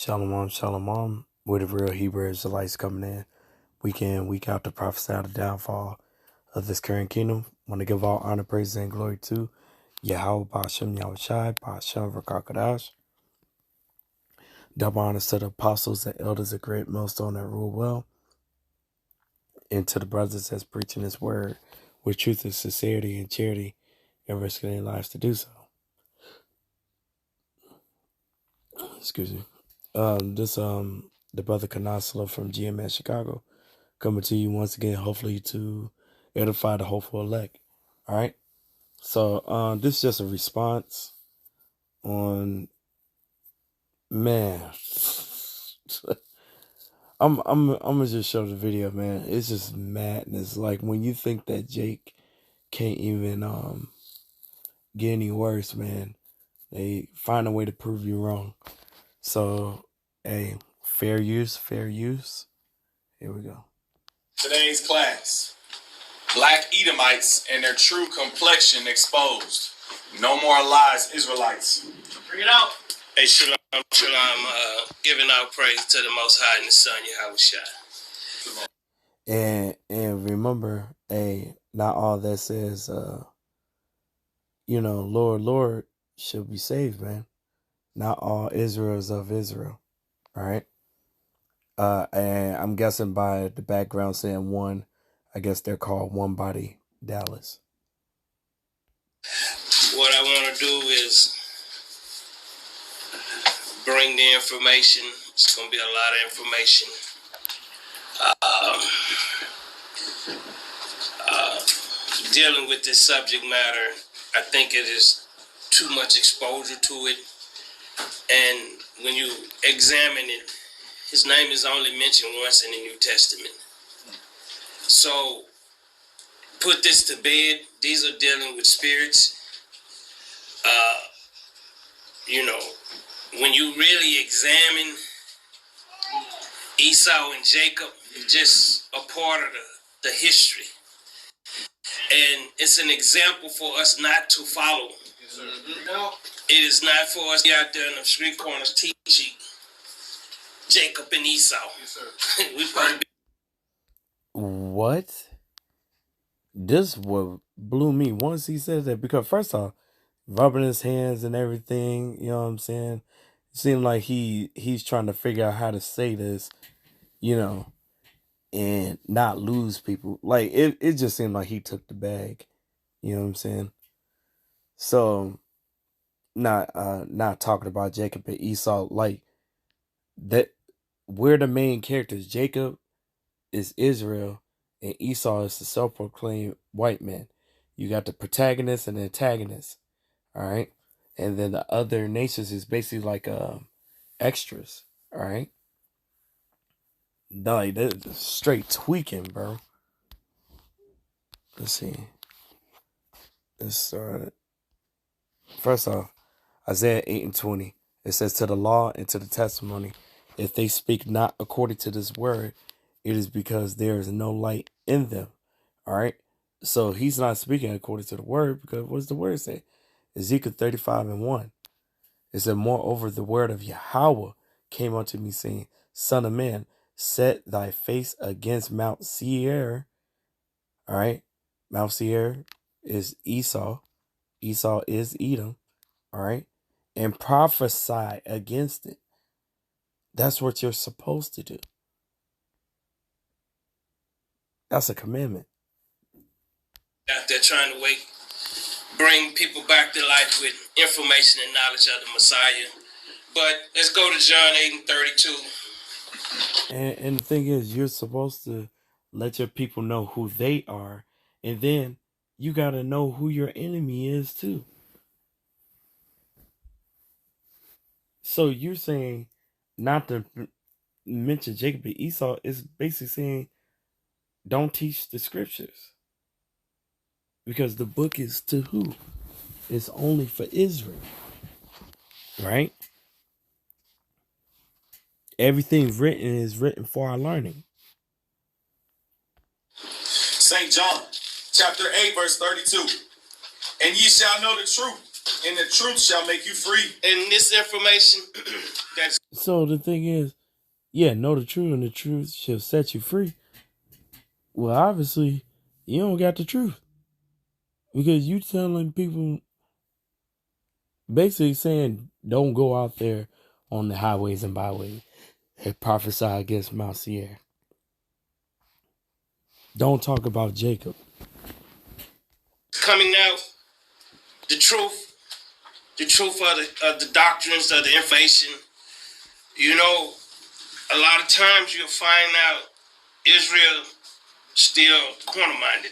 Shalom, shalom. We're the real Hebrew Israelites coming in week in, week out to prophesy the downfall of this current kingdom. Want to give all honor, praise, and glory to Yahweh, Ba'ashem, Yahushai, Ba'ashem, Rakakadash. Double honors to the apostles and elders of great millstone that rule well, and to the brothers that's preaching this word with truth and sincerity and charity and risking their lives to do so. Excuse me. The brother Kanasala from GMS Chicago coming to you once again, hopefully to edify the hopeful elect. All right. So this is just a response on, man. I'm gonna just show the video, man. It's just madness. Like when you think that Jake can't even get any worse, man, they find a way to prove you wrong. So, hey, fair use. Here we go. Today's class: Black Edomites and their true complexion exposed. No more lies, Israelites. Bring it out. Hey, shalom, giving out praise to the Most High and the Son, Yahushua. And remember, not all that says, Lord should be saved, man. Not all Israel is of Israel, all right? And I'm guessing by the background saying one, I guess they're called One Body Dallas. What I want to do is bring the information. It's going to be a lot of information. Dealing with this subject matter, I think it is too much exposure to it. And when you examine it, his name is only mentioned once in the New Testament. So put this to bed. These are dealing with spirits. When you really examine Esau and Jacob, it's just a part of the history. And it's an example for us not to follow. Yes, sir. It is not for us to be out there in the street corners teaching Jacob and Esau. Yes, sir. What? This what blew me once he said that, because first off, rubbing his hands and everything, you know what I'm saying? It seemed like he's trying to figure out how to say this, and not lose people. Like it just seemed like he took the bag. You know what I'm saying? So not talking about Jacob and Esau, like that we're the main characters. Jacob is Israel and Esau is the self-proclaimed white man. You got the protagonist and the antagonist. All right. And then the other nations is basically like extras. All right. No, they're straight tweaking, bro. Let's see. Let's start. First off, Isaiah 8:20. It says, to the law and to the testimony, if they speak not according to this word, it is because there is no light in them. All right. So he's not speaking according to the word, because what does the word say? Ezekiel 35:1. It said, moreover, the word of Yahweh came unto me, saying, Son of man, set thy face against Mount Seir. All right. Mount Seir is Esau. Esau is Edom. All right. And prophesy against it. That's what you're supposed to do. That's a commandment. Out there trying to bring people back to life with information and knowledge of the Messiah. But let's go to John 8:32. And the thing is, you're supposed to let your people know who they are. And then you got to know who your enemy is too. So you're saying not to mention Jacob and Esau is basically saying don't teach the scriptures. Because the book is to who? It's only for Israel. Right? Everything written is written for our learning. St. John, chapter 8, verse 32. And ye shall know the truth, and the truth shall make you free. And this information that's So the thing is, yeah, know the truth, and the truth shall set you free. Well, obviously, you don't got the truth because you telling people, basically saying, don't go out there on the highways and byways and prophesy against Mount Seir. Don't talk about Jacob. Coming out, the truth of the doctrines of the information. You know, a lot of times you'll find out Israel still corner-minded.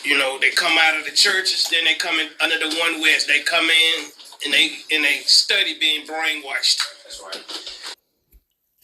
You know, they come out of the churches, then they come in under the One West. They come in and they study being brainwashed. That's right.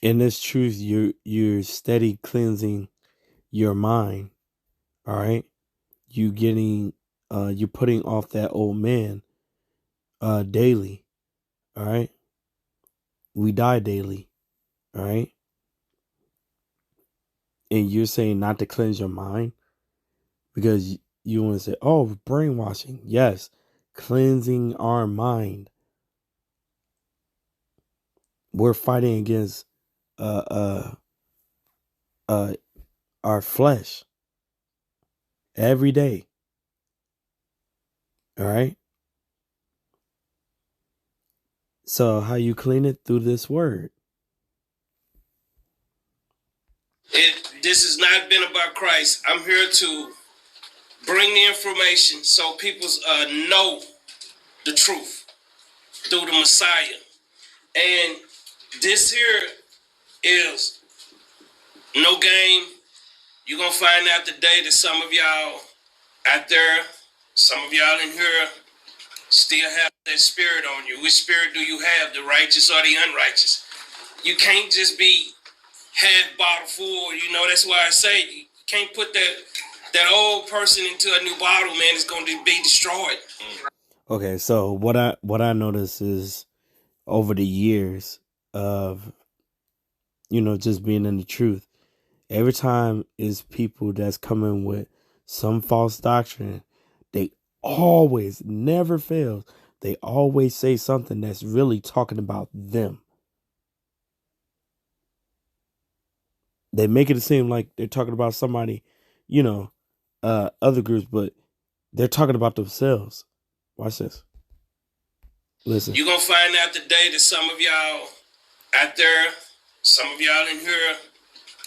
In this truth, you're steady cleansing your mind. All right, you're putting off that old man daily. All right, we die daily. All right, and you're saying not to cleanse your mind because you want to say, oh, brainwashing. Yes, cleansing our mind. We're fighting against our flesh every day. All right. So how you clean it? Through this word. This has not been about Christ. I'm here to bring the information so people know the truth through the Messiah. And this here is no game. You're going to find out today that some of y'all out there, some of y'all in here still have that spirit on you. Which spirit do you have, the righteous or the unrighteous? You can't just be half bottle full. You know, that's why I say you can't put that old person into a new bottle, man. It's going to be destroyed. Okay, so what I notice is over the years of, just being in the truth, every time is people that's coming with some false doctrine, they always, never fails, they always say something that's really talking about them. They make it seem like they're talking about somebody, other groups, but they're talking about themselves. Watch this. Listen. You're going to find out today that some of y'all out there, some of y'all in here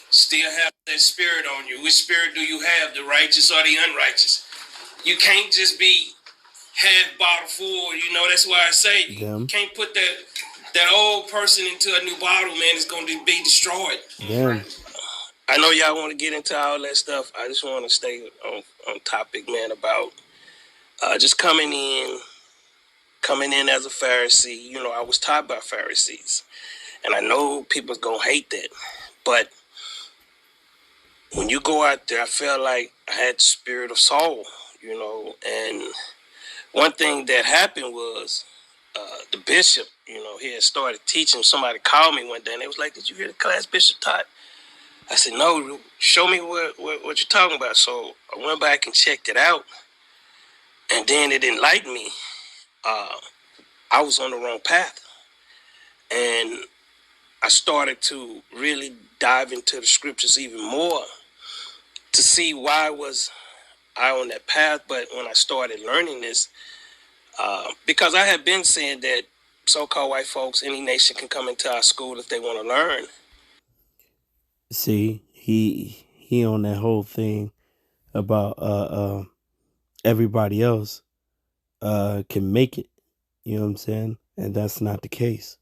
still have that spirit on you. Which spirit do you have, the righteous or the unrighteous? You can't just be half bottle full. You know, that's why I say you can't put that old person into a new bottle, man. It's going to be destroyed. Damn. I know y'all want to get into all that stuff. I just want to stay on topic, man, about just coming in as a Pharisee. You know, I was taught by Pharisees, and I know people's going to hate that. But when you go out there, I felt like I had the spirit of Saul, and one thing that happened was the bishop, he had started teaching. Somebody called me one day, and they was like, did you hear the class Bishop taught? I said, no, show me what you're talking about. So I went back and checked it out, and then it enlightened me. I was on the wrong path, and I started to really dive into the scriptures even more to see why was I on that path. But when I started learning this, because I had been saying that so-called white folks, any nation can come into our school if they want to learn. See, he on that whole thing about everybody else can make it. You know what I'm saying? And that's not the case.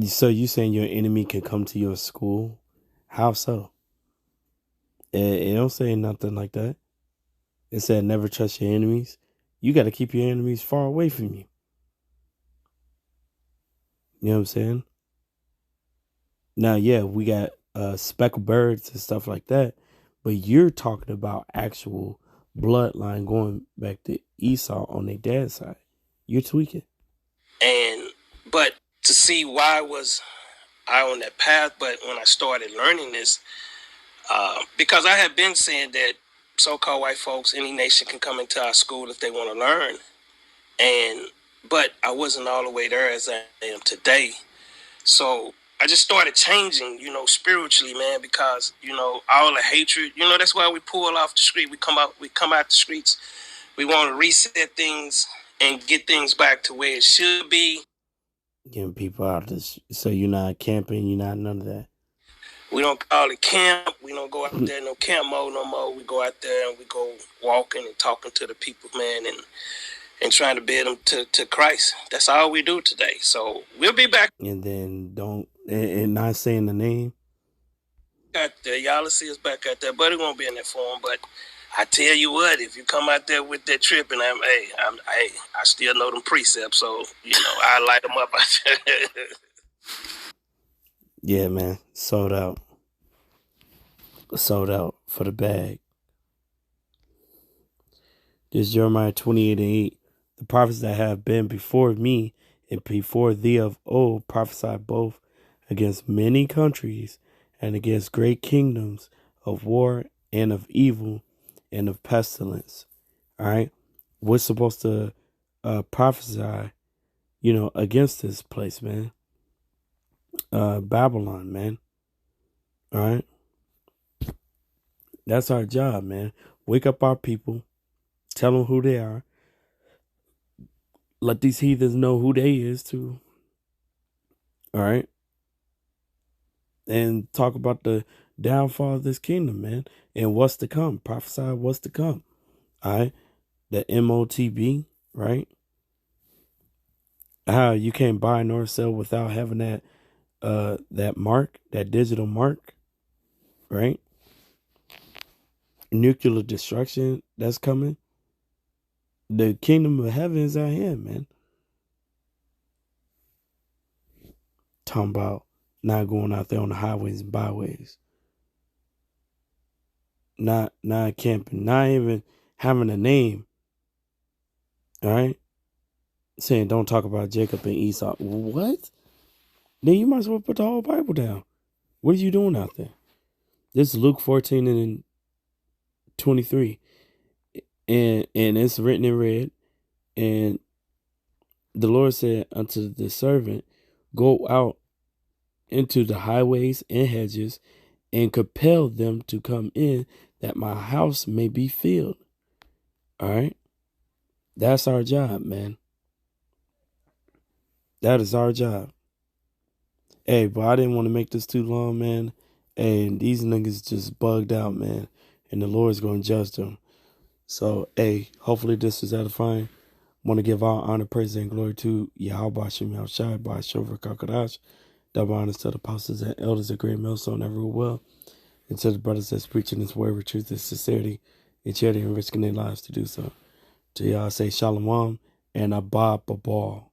So you saying your enemy can come to your school? How so? It don't say nothing like that. It said never trust your enemies. You got to keep your enemies far away from you. You know what I'm saying? Now, yeah, we got speckled birds and stuff like that, but you're talking about actual bloodline going back to Esau on their dad's side. You're tweaking. But to see why was I on that path, but when I started learning this, because I had been saying that so-called white folks, any nation can come into our school if they want to learn. And but I wasn't all the way there as I am today. So I just started changing, spiritually, man, because, all the hatred, that's why we pull off the street. We come out the streets. We want to reset things and get things back to where it should be. Getting people out of this. So you're not camping, you're not none of that. We don't call it camp. We don't go out there no camp mode no more. We go out there and we go walking and talking to the people, man, and trying to bid them to Christ. That's all we do today. So we'll be back. And then and not saying the name. Out there, y'all will see us back out there, but it won't be in that form. But I tell you what, if you come out there with that trip, and I still know them precepts, so I light them up out there. Yeah, man, sold out for the bag. This is Jeremiah 28:8. The prophets that have been before me and before thee of old prophesied both against many countries and against great kingdoms of war and of evil and of pestilence. All right. We're supposed to prophesy, against this place, man. Babylon, man. All right. That's our job, man. Wake up our people. Tell them who they are. Let these heathens know who they is too. All right. And talk about the downfall of this kingdom, man. And what's to come. Prophesy what's to come. All right. The MOTB, right? How you can't buy nor sell without having that mark, that digital mark, right? Nuclear destruction that's coming. The kingdom of heaven is at hand, man. Talking about not going out there on the highways and byways. Not camping. Not even having a name. All right? Saying don't talk about Jacob and Esau. What? Then you might as well put the whole Bible down. What are you doing out there? This is Luke 14:23. And it's written in red. And the Lord said unto the servant, go out into the highways and hedges and compel them to come in that my house may be filled. All right. That's our job, man. That is our job. Hey, but I didn't want to make this too long, man. Hey, and these niggas just bugged out, man. And the Lord's going to judge them. So, hey, hopefully this is edifying. Want to give all honor, praise, and glory to Yahweh Shem Yahushai, Ba'ashover Kakadash. Double honors to the apostles and elders of Great Millstone everywhere well. And to the brothers that's preaching this word with truth and sincerity and charity and risking their lives to do so. To y'all say shalom and abba babal.